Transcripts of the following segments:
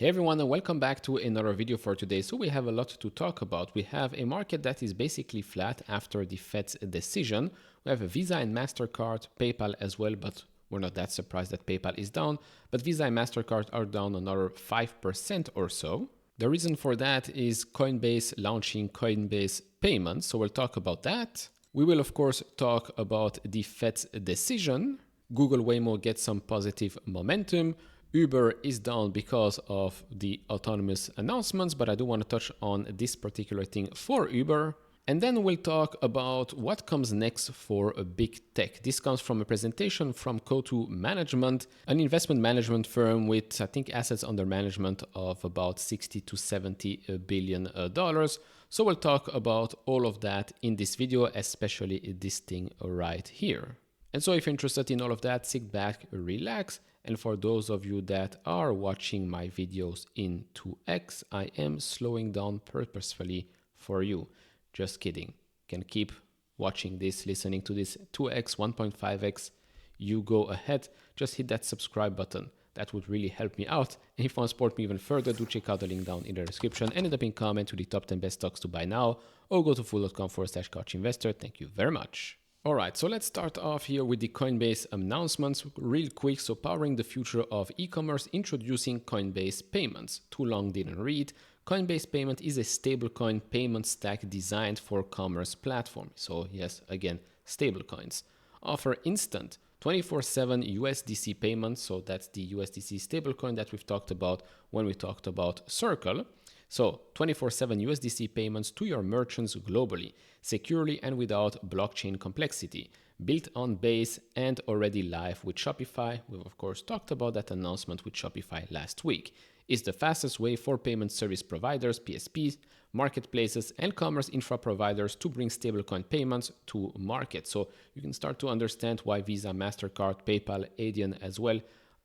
Hey everyone, and welcome back to another video for today. So we have a lot to talk about. We have a market that is basically flat after the Fed's decision. We have a Visa and MasterCard, PayPal as well, but we're not that surprised that PayPal is down. But Visa and MasterCard are down another 5% or so. The reason for that is Coinbase launching Coinbase payments. So we'll talk about that. We will of course talk about the Fed's decision. Google Waymo gets some positive momentum. Uber is down because of the autonomous announcements, but I do want to touch on this particular thing for Uber. And then we'll talk about what comes next for a big tech. This comes from a presentation from Coatue Management, an investment management firm with, I think, assets under management of about 60 to 70 billion dollars. So we'll talk about all of that in this video, especially this thing right here. And so if you're interested in all of that, sit back, relax. And for those of you that are watching my videos in 2x, I am slowing down purposefully for you. Just kidding. You can keep watching this, listening to this 2x, 1.5x. You go ahead, just hit that subscribe button. That would really help me out. And if you want to support me even further, do check out the link down in the description and in the pinned comment to the top 10 best stocks to buy now, or go to fool.com/couchinvestor. Thank you very much. All right, so let's start off here with the Coinbase announcements real quick. So powering the future of e-commerce, introducing Coinbase payments. Too long didn't read. Coinbase payment is a stablecoin payment stack designed for commerce platform. So yes, again, stablecoins. Offer instant 24/7 USDC payments. So that's the USDC stablecoin that we've talked about when we talked about Circle. So 24/7 USDC payments to your merchants globally, securely and without blockchain complexity, built on Base and already live with Shopify. We've of course talked about that announcement with Shopify last week. Is the fastest way for payment service providers, PSPs, marketplaces, and commerce infra providers to bring stablecoin payments to market. So you can start to understand why Visa, MasterCard, PayPal, Adyen as well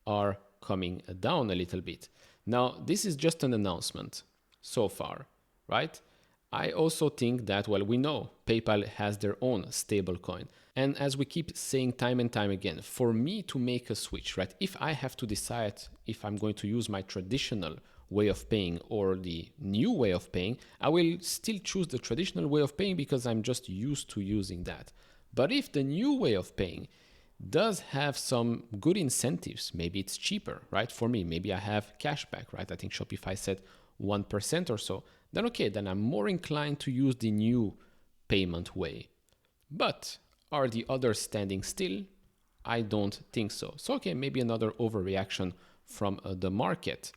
are coming down a little bit. Now, this is just an announcement so far, right? I also think that, well, we know PayPal has their own stablecoin. And as we keep saying time and time again, for me to make a switch, right? If I have to decide if I'm going to use my traditional way of paying or the new way of paying, I will still choose the traditional way of paying because I'm just used to using that. But if the new way of paying does have some good incentives, maybe it's cheaper, right? For me, maybe I have cashback, right? I think Shopify said 1% or so, then okay, then I'm more inclined to use the new payment way. But are the others standing still? I don't think so. So okay, maybe another overreaction from the market.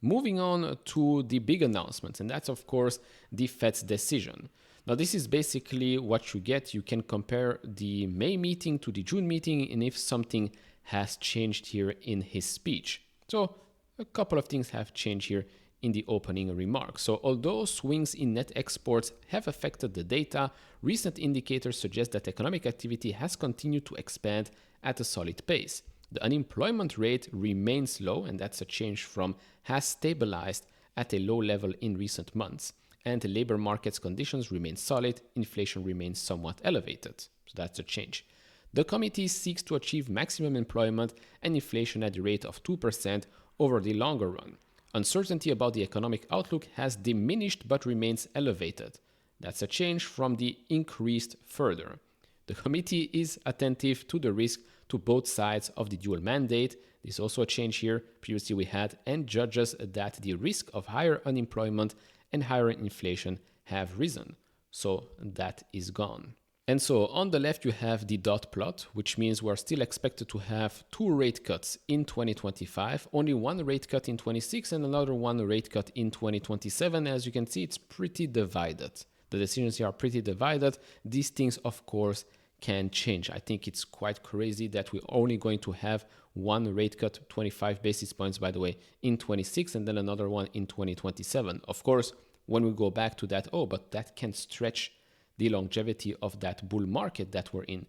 Moving on to the big announcements, and that's of course the Fed's decision. Now this is basically what you get. You can compare the May meeting to the June meeting and if something has changed here in his speech. So a couple of things have changed here in the opening remarks. So although swings in net exports have affected the data, recent indicators suggest that economic activity has continued to expand at a solid pace. The unemployment rate remains low, and that's a change from has stabilized at a low level in recent months. And the labor market's conditions remain solid, inflation remains somewhat elevated. So that's a change. The committee seeks to achieve maximum employment and inflation at the rate of 2% over the longer run. Uncertainty about the economic outlook has diminished but remains elevated. That's a change from the increased further. The committee is attentive to the risk to both sides of the dual mandate. There's also a change here. Previously we had, and judges that the risk of higher unemployment and higher inflation have risen. So that is gone. And so on the left, you have the dot plot, which means we're still expected to have 2 rate cuts in 2025, only 1 rate cut in 26 and another 1 rate cut in 2027. As you can see, it's pretty divided. The decisions here are pretty divided. These things, of course, can change. I think it's quite crazy that we're only going to have 1 rate cut, 25 basis points, by the way, in 26 and then another one in 2027. Of course, when we go back to that, oh, but that can stretch the longevity of that bull market that we're in.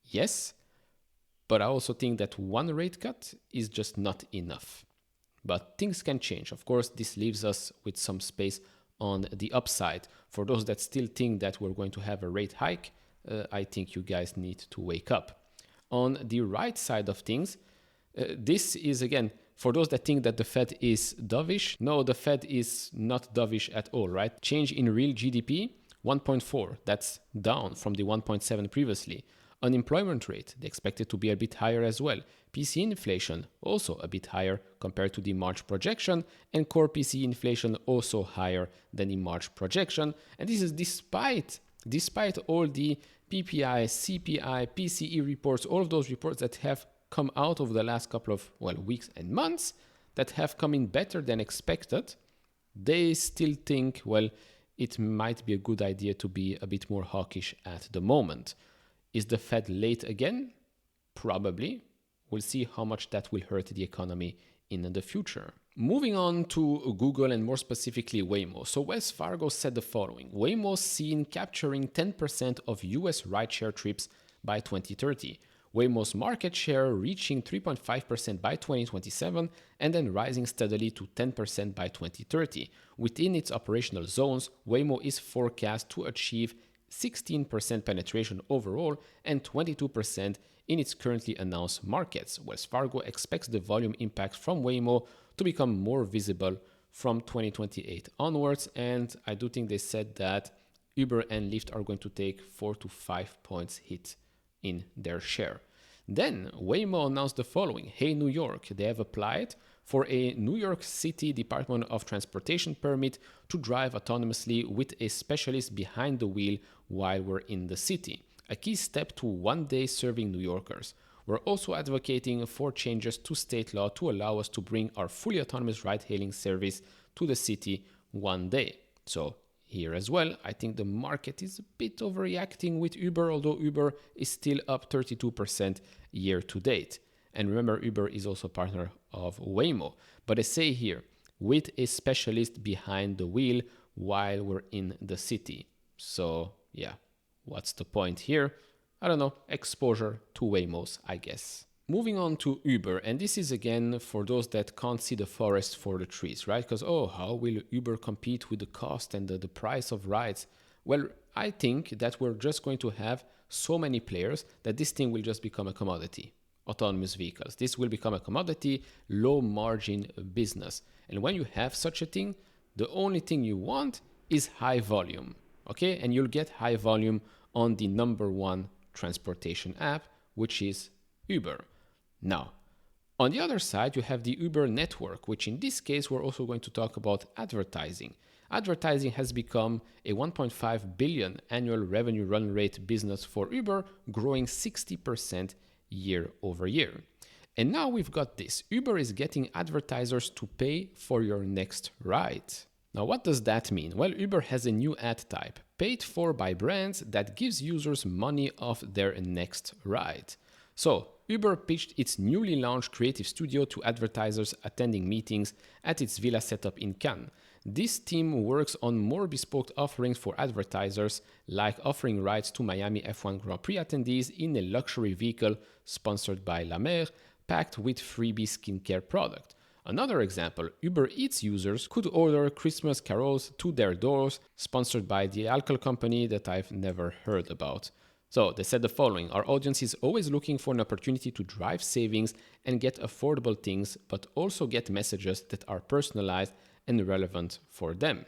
Yes, but I also think that 1 rate cut is just not enough. But things can change. Of course, this leaves us with some space on the upside. For those that still think that we're going to have a rate hike, I think you guys need to wake up. On the right side of things, this is again For those that think that the Fed is dovish, no, the Fed is not dovish at all, right? Change in real GDP, 1.4. That's down from the 1.7 previously. Unemployment rate, they expect it to be a bit higher as well. PCE inflation, also a bit higher compared to the March projection, and core PCE inflation also higher than the March projection. And this is despite all the PPI, CPI, PCE reports, all of those reports that have come out over the last couple of weeks and months that have come in better than expected. They still think, it might be a good idea to be a bit more hawkish at the moment. Is the Fed late again? Probably. We'll see how much that will hurt the economy in the future. Moving on to Google and more specifically Waymo. So Wells Fargo said the following: Waymo seen capturing 10% of US rideshare trips by 2030. Waymo's market share reaching 3.5% by 2027 and then rising steadily to 10% by 2030. Within its operational zones, Waymo is forecast to achieve 16% penetration overall and 22% in its currently announced markets. Wells Fargo expects the volume impact from Waymo to become more visible from 2028 onwards, and I do think they said that Uber and Lyft are going to take 4 to 5 points hit in their share. Then Waymo announced the following: Hey New York, they have applied for a New York City Department of Transportation permit to drive autonomously with a specialist behind the wheel while we're in the city, a key step to one day serving New Yorkers. We're also advocating for changes to state law to allow us to bring our fully autonomous ride-hailing service to the city one day. So here as well, I think the market is a bit overreacting with Uber, although Uber is still up 32% year to date. And remember, Uber is also a partner of Waymo. But I say here, with a specialist behind the wheel while we're in the city. So yeah, what's the point here? I don't know, exposure to Waymos, I guess. Moving on to Uber, and this is again for those that can't see the forest for the trees, right? Because, how will Uber compete with the cost and the price of rides? Well, I think that we're just going to have so many players that this thing will just become a commodity. Autonomous vehicles. This will become a commodity, low margin business. And when you have such a thing, the only thing you want is high volume, okay? And you'll get high volume on the number one transportation app, which is Uber. Now, on the other side, you have the Uber network, which in this case, we're also going to talk about advertising. Advertising has become a 1.5 billion annual revenue run rate business for Uber, growing 60% year over year. And now we've got this. Uber is getting advertisers to pay for your next ride. Now, what does that mean? Well, Uber has a new ad type, paid for by brands, that gives users money off their next ride. So, Uber pitched its newly launched creative studio to advertisers attending meetings at its villa setup in Cannes. This team works on more bespoke offerings for advertisers, like offering rides to Miami F1 Grand Prix attendees in a luxury vehicle sponsored by La Mer, packed with freebie skincare product. Another example, Uber Eats users could order Christmas carols to their doors, sponsored by the alcohol company that I've never heard about. So they said the following: our audience is always looking for an opportunity to drive savings and get affordable things, but also get messages that are personalized and relevant for them.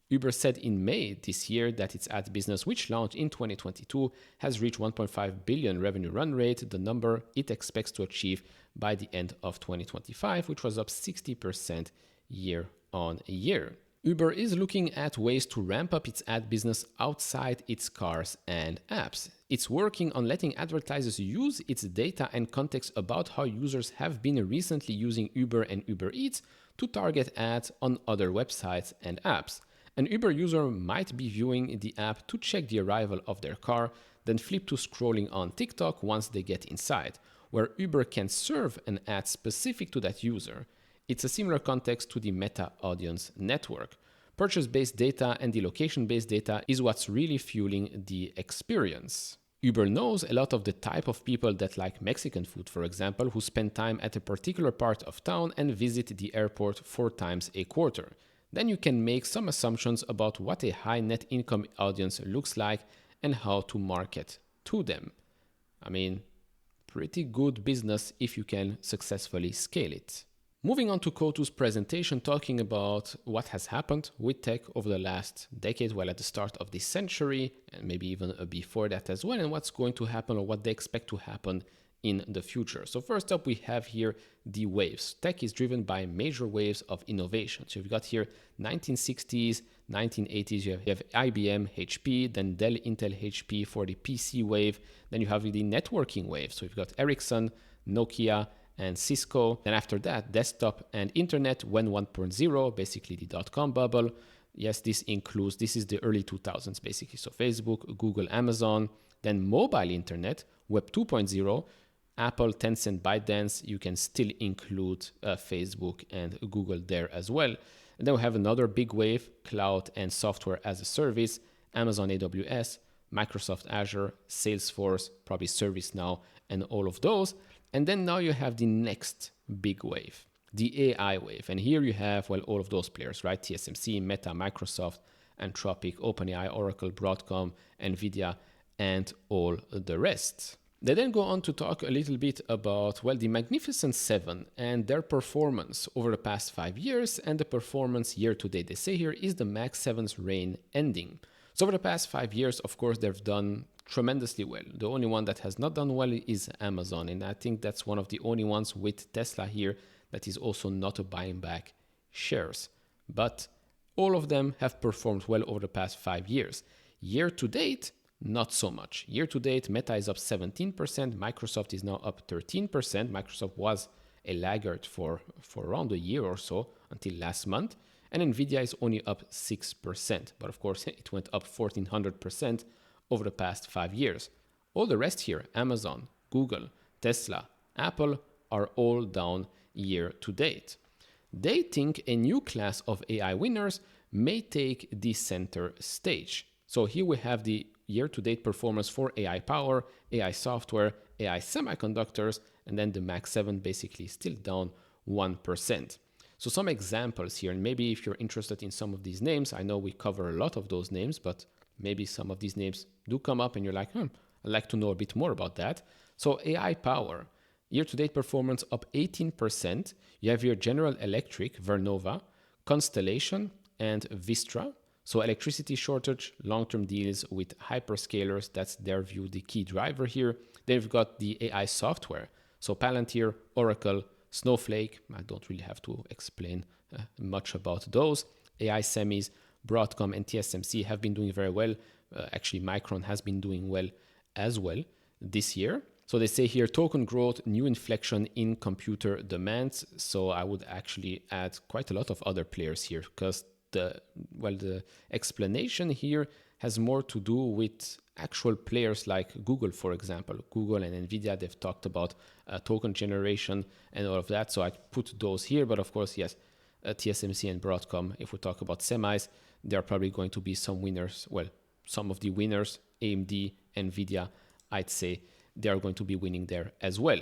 Uber said in May this year that its ad business, which launched in 2022, has reached 1.5 billion revenue run rate, the number it expects to achieve by the end of 2025, which was up 60% year on year. Uber is looking at ways to ramp up its ad business outside its cars and apps. It's working on letting advertisers use its data and context about how users have been recently using Uber and Uber Eats to target ads on other websites and apps. An Uber user might be viewing the app to check the arrival of their car, then flip to scrolling on TikTok once they get inside, where Uber can serve an ad specific to that user. It's a similar context to the Meta Audience Network. Purchase-based data and the location-based data is what's really fueling the experience. Uber knows a lot of the type of people that like Mexican food, for example, who spend time at a particular part of town and visit the airport 4 times a quarter. Then you can make some assumptions about what a high net income audience looks like and how to market to them. I mean, pretty good business if you can successfully scale it. Moving on to Kotu's presentation, talking about what has happened with tech over the last decade, well, at the start of this century, and maybe even before that as well, and what's going to happen or what they expect to happen in the future. So first up, we have here the waves. Tech is driven by major waves of innovation. So you've got here 1960s, 1980s, you have IBM, HP, then Dell, Intel, HP for the PC wave. Then you have the networking wave. So you've got Ericsson, Nokia, and Cisco. Then after that, desktop and internet went 1.0, basically the dot-com bubble. Yes, this is the early 2000s basically. So Facebook, Google, Amazon. Then mobile internet, Web 2.0, Apple, Tencent, ByteDance. You can still include Facebook and Google there as well. And then we have another big wave, cloud and software as a service, Amazon AWS, Microsoft Azure, Salesforce, probably ServiceNow, and all of those. And then now you have the next big wave, the AI wave. And here you have, well, all of those players, right? TSMC, Meta, Microsoft, Anthropic, OpenAI, Oracle, Broadcom, NVIDIA, and all the rest. They then go on to talk a little bit about, well, the Magnificent Seven and their performance over the past 5 years and the performance year to date. They say here, is the Mag 7's reign ending? So over the past 5 years, of course, they've done tremendously well. The only one that has not done well is Amazon. And I think that's one of the only ones with Tesla here that is also not buying back shares. But all of them have performed well over the past 5 years. Year to date, not so much. Year to date, Meta is up 17%. Microsoft is now up 13%. Microsoft was a laggard for around a year or so until last month. And NVIDIA is only up 6%. But of course, it went up 1,400% over the past 5 years. All the rest here, Amazon, Google, Tesla, Apple, are all down year to date. They think a new class of AI winners may take the center stage. So here we have the year-to-date performance for AI power, AI software, AI semiconductors, and then the Mag 7 basically still down 1%. So some examples here, and maybe if you're interested in some of these names, I know we cover a lot of those names, but maybe some of these names do come up and you're like, I'd like to know a bit more about that. So AI power, year-to-date performance up 18%. You have here General Electric, Vernova, Constellation, and Vistra. So electricity shortage, long-term deals with hyperscalers, that's their view, the key driver here. They've got the AI software. So Palantir, Oracle, Snowflake, I don't really have to explain much about those. AI semis, Broadcom and TSMC have been doing very well. Actually, Micron has been doing well as well this year. So they say here, token growth, new inflection in computer demands. So I would actually add quite a lot of other players here because the explanation here has more to do with actual players like Google, for example. Google and NVIDIA, they've talked about token generation and all of that. So I put those here. But of course, yes, TSMC and Broadcom, if we talk about semis, there are probably going to be some winners. Well, some of the winners, AMD, NVIDIA, I'd say they are going to be winning there as well.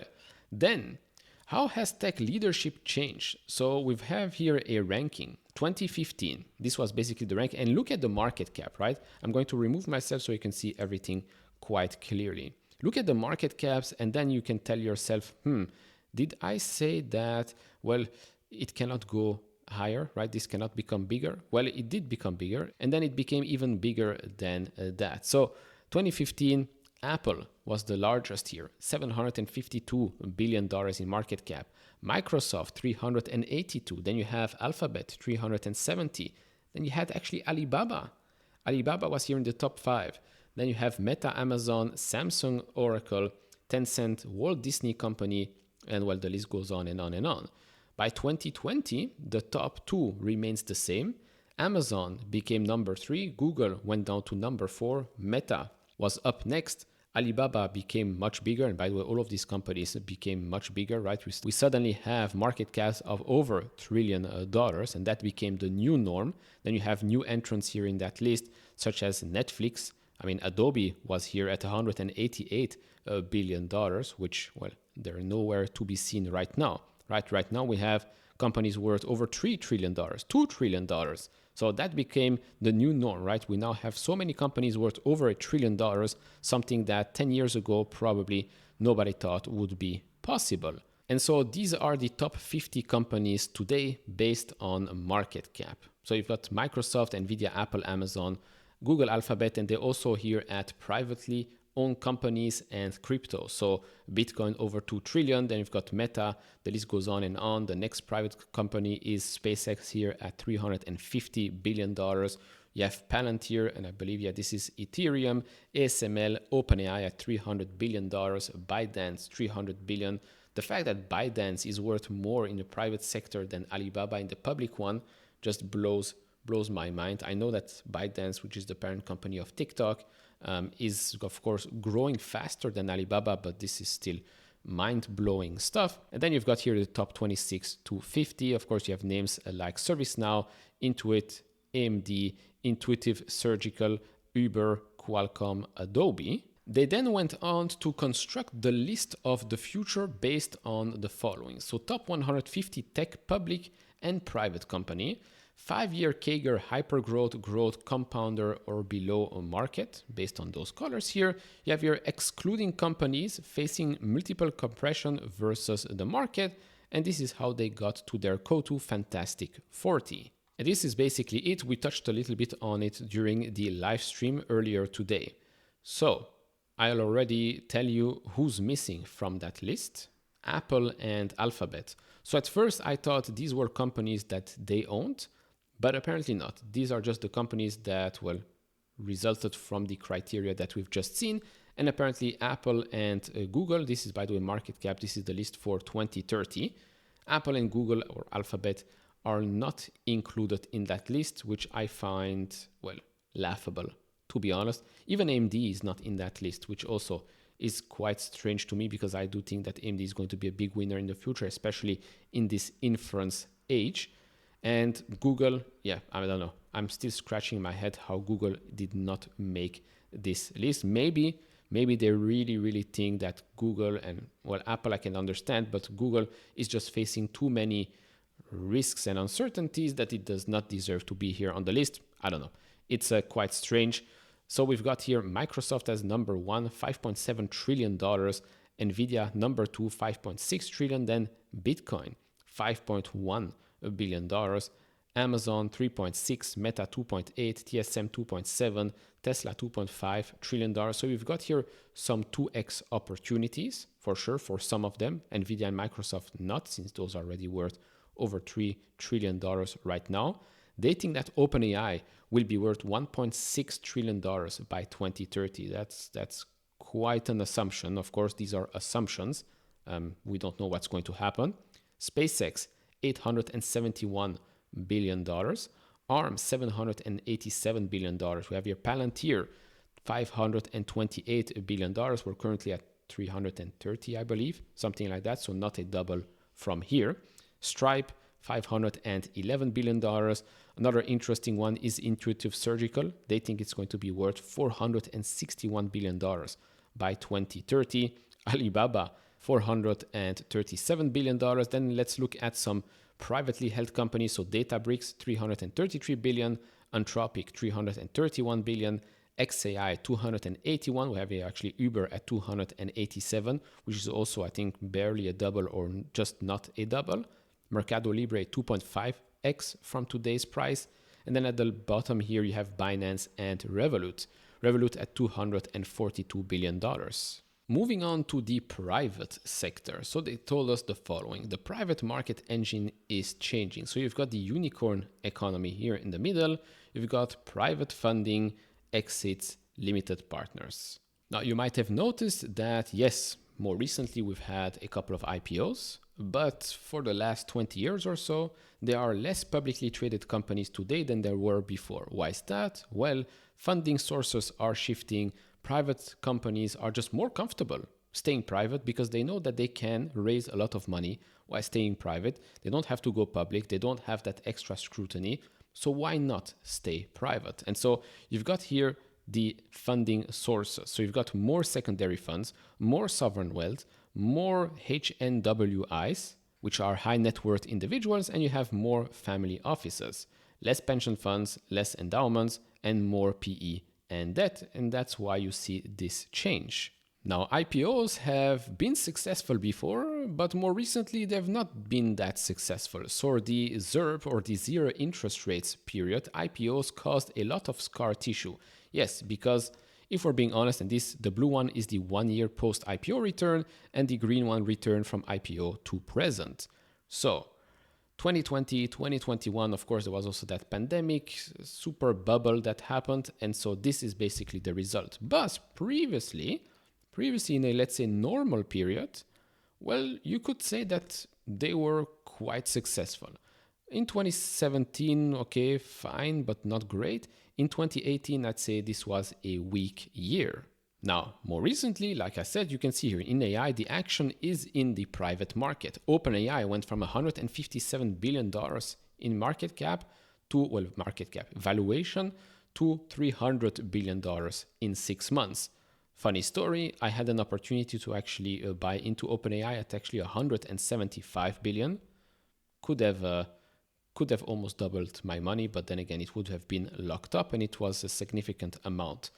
Then, how has tech leadership changed? So we have here a ranking. 2015, this was basically the rank. And look at the market cap, right? I'm going to remove myself so you can see everything quite clearly. Look at the market caps and then you can tell yourself, did I say that, well, it cannot go higher, right? This cannot become bigger. Well, it did become bigger and then it became even bigger than that. So 2015, Apple was the largest here, $752 billion in market cap. Microsoft, 382. Then you have Alphabet, 370. Then you had actually Alibaba. Alibaba was here in the top 5. Then you have Meta, Amazon, Samsung, Oracle, Tencent, Walt Disney Company, and well, the list goes on and on and on. By 2020, the top 2 remains the same. Amazon became number 3. Google went down to number 4. Meta was up next. Alibaba became much bigger. And by the way, all of these companies became much bigger, right? We suddenly have market caps of over $1 trillion, and that became the new norm. Then you have new entrants here in that list, such as Netflix. I mean, Adobe was here at $188 billion, which, well, they're nowhere to be seen right now. Right now, we have companies worth over $3 trillion, $2 trillion. So that became the new norm, right? We now have so many companies worth over $1 trillion, something that 10 years ago probably nobody thought would be possible. And so these are the top 50 companies today based on market cap. So you've got Microsoft, Nvidia, Apple, Amazon, Google, Alphabet, and they also here at privately owned companies and crypto. So Bitcoin over 2 trillion, then you've got Meta, the list goes on and on. The next private company is SpaceX here at $350 billion. You have Palantir, and I believe, yeah, this is Ethereum, ASML, OpenAI at $300 billion, ByteDance, $300 billion. The fact that ByteDance is worth more in the private sector than Alibaba in the public one just blows my mind. I know that ByteDance, which is the parent company of TikTok, is of course growing faster than Alibaba, but this is still mind-blowing stuff. And then you've got here the top 26 to 50. Of course, you have names like ServiceNow, Intuit, AMD, Intuitive Surgical, Uber, Qualcomm, Adobe. They then went on to construct the list of the future based on the following. So top 150 tech public and private company, 5-year CAGR hypergrowth, growth compounder or below a market based on those colors here. You have your excluding companies facing multiple compression versus the market. And this is how they got to their Kotu Fantastic 40. And this is basically it. We touched a little bit on it during the live stream earlier today. So I'll already tell you who's missing from that list: Apple and Alphabet. So at first I thought these were companies that they owned, but apparently not. These are just the companies that, well, resulted from the criteria that we've just seen. And apparently Apple and Google, this is by the way market cap, this is the list for 2030. Apple and Google or Alphabet are not included in that list, which I find, well, laughable, to be honest. Even AMD is not in that list, which also is quite strange to me, because I do think that AMD is going to be a big winner in the future, especially in this inference age. And Google, yeah, I don't know. I'm still scratching my head how Google did not make this list. Maybe they really think that Google and, well, Apple I can understand, but Google is just facing too many risks and uncertainties that it does not deserve to be here on the list. I don't know. It's quite strange. So we've got here Microsoft as number 1, $5.7 trillion. Nvidia number 2, $5.6 trillion. Then Bitcoin, $5.1 billion. Amazon 3.6, Meta 2.8, TSM 2.7, Tesla $2.5 trillion. So we've got here some 2x opportunities for sure for some of them. Nvidia and Microsoft not, since those are already worth over $3 trillion right now. They think that OpenAI will be worth $1.6 trillion by 2030. That's quite an assumption. Of course, these are assumptions. We don't know what's going to happen. SpaceX, $871 billion. ARM, $787 billion. We have here Palantir, $528 billion. We're currently at 330, I believe, something like that. So not a double from here. Stripe, $511 billion. Another interesting one is Intuitive Surgical. They think it's going to be worth $461 billion by 2030. Alibaba, $437 billion. Then let's look at some privately held companies. So Databricks, $333 billion. Anthropic, $331 billion. XAI, 281. We have here actually Uber at 287, which is also, I think, barely a double or just not a double. Mercado Libre, 2.5x from today's price. And then at the bottom here, you have Binance and Revolut. Revolut at $242 billion. Moving on to the private sector. So they told us the following. The private market engine is changing. So you've got the unicorn economy here in the middle. You've got private funding, exits, limited partners. Now, you might have noticed that, yes, more recently we've had a couple of IPOs, but for the last 20 years or so, there are less publicly traded companies today than there were before. Why is that? Well, funding sources are shifting. Private companies are just more comfortable staying private because they know that they can raise a lot of money while staying private. They don't have to go public. They don't have that extra scrutiny. So why not stay private? And so you've got here the funding sources. So you've got more secondary funds, more sovereign wealth, more HNWIs, which are high net worth individuals, and you have more family offices, less pension funds, less endowments, and more PE and debt. And that's why you see this change. Now, IPOs have been successful before. before, but more recently they've not been that successful. So the ZIRP or the zero interest rates period, IPOs caused a lot of scar tissue. Yes, because if we're being honest, and the blue one is the 1 year post IPO return, and the green one return from IPO to present. So 2020, 2021, of course, there was also that pandemic, super bubble that happened. And so this is basically the result. But previously in a, let's say, normal period, well, you could say that they were quite successful. In 2017, okay, fine, but not great. In 2018, I'd say this was a weak year. Now, more recently, like I said, you can see here in AI, the action is in the private market. OpenAI went from $157 billion in market cap valuation to $300 billion in 6 months. Funny story, I had an opportunity to actually buy into OpenAI at actually 175 billion. Could have almost doubled my money, but then again, it would have been locked up and it was a significant amount.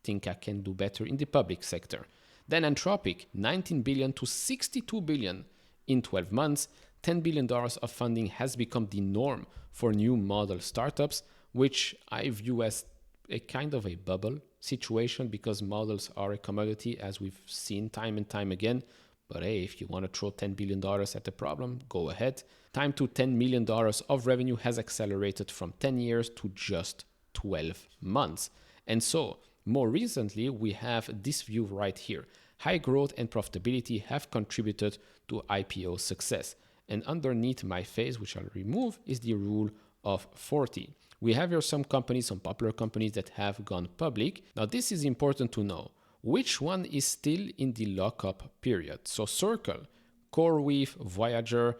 Think I can do better in the public sector. Then Anthropic, 19 billion to 62 billion in 12 months. $10 billion of funding has become the norm for new model startups, which I view as a kind of a bubble situation because models are a commodity, as we've seen time and time again. But hey, if you want to throw $10 billion at the problem, go ahead. Time to $10 million of revenue has accelerated from 10 years to just 12 months. And so, more recently, we have this view right here. High growth and profitability have contributed to IPO success. And underneath my face, which I'll remove, is the rule of 40. We have here some popular companies that have gone public. Now, this is important to know. Which one is still in the lockup period? So Circle, CoreWeave, Voyager,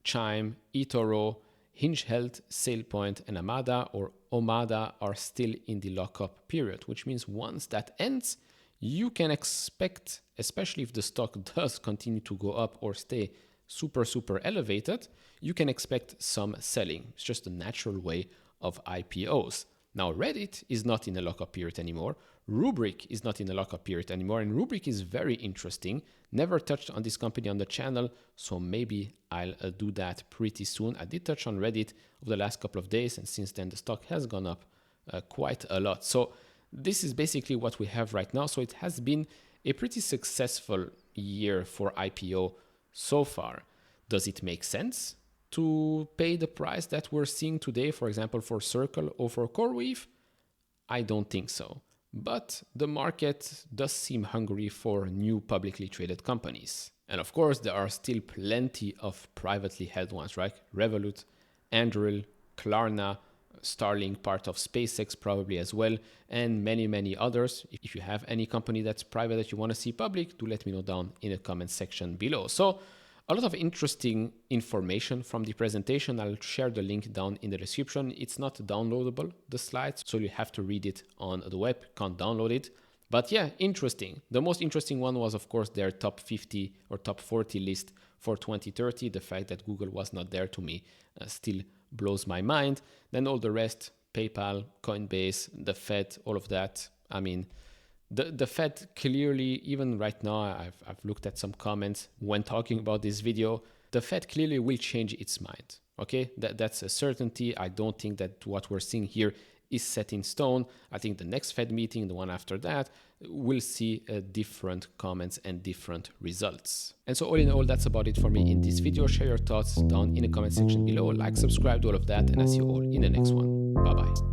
Chime, eToro, Hinge Health, SailPoint, and Omada are still in the lockup period, which means once that ends, you can expect, especially if the stock does continue to go up or stay super elevated, you can expect some selling. It's just a natural way of IPOs. Now, Reddit is not in a lockup period anymore. Rubrik is not in a lockup period anymore. And Rubrik is very interesting. Never touched on this company on the channel, so maybe I'll do that pretty soon. I did touch on Reddit over the last couple of days, and since then the stock has gone up quite a lot. So this is basically what we have right now. So it has been a pretty successful year for IPO so far. Does it make sense to pay the price that we're seeing today, for example, for Circle or for CoreWeave? I don't think so. But the market does seem hungry for new publicly traded companies. And of course, there are still plenty of privately held ones, right? Revolut, Anduril, Klarna, Starlink, part of SpaceX probably as well, and many others. If you have any company that's private that you want to see public, do let me know down in the comment section below. So a lot of interesting information from the presentation. I'll share the link down in the description. It's not downloadable, the slides, so you have to read it on the web, can't download it. But yeah, interesting. The most interesting one was, of course, their top 50 or top 40 list for 2030. The fact that Google was not there, to me, still blows my mind. Then all the rest, PayPal, Coinbase, the Fed, all of that. I mean, the Fed clearly, even right now, I've looked at some comments when talking about this video, the Fed clearly will change its mind. Okay, that's a certainty. I don't think that what we're seeing here is set in stone. I think the next Fed meeting, the one after that, we'll see different comments and different results. And so all in all, that's about it for me in this video. Share your thoughts down in the comment section below. Like, subscribe, do all of that, and I'll see you all in the next one. Bye-bye.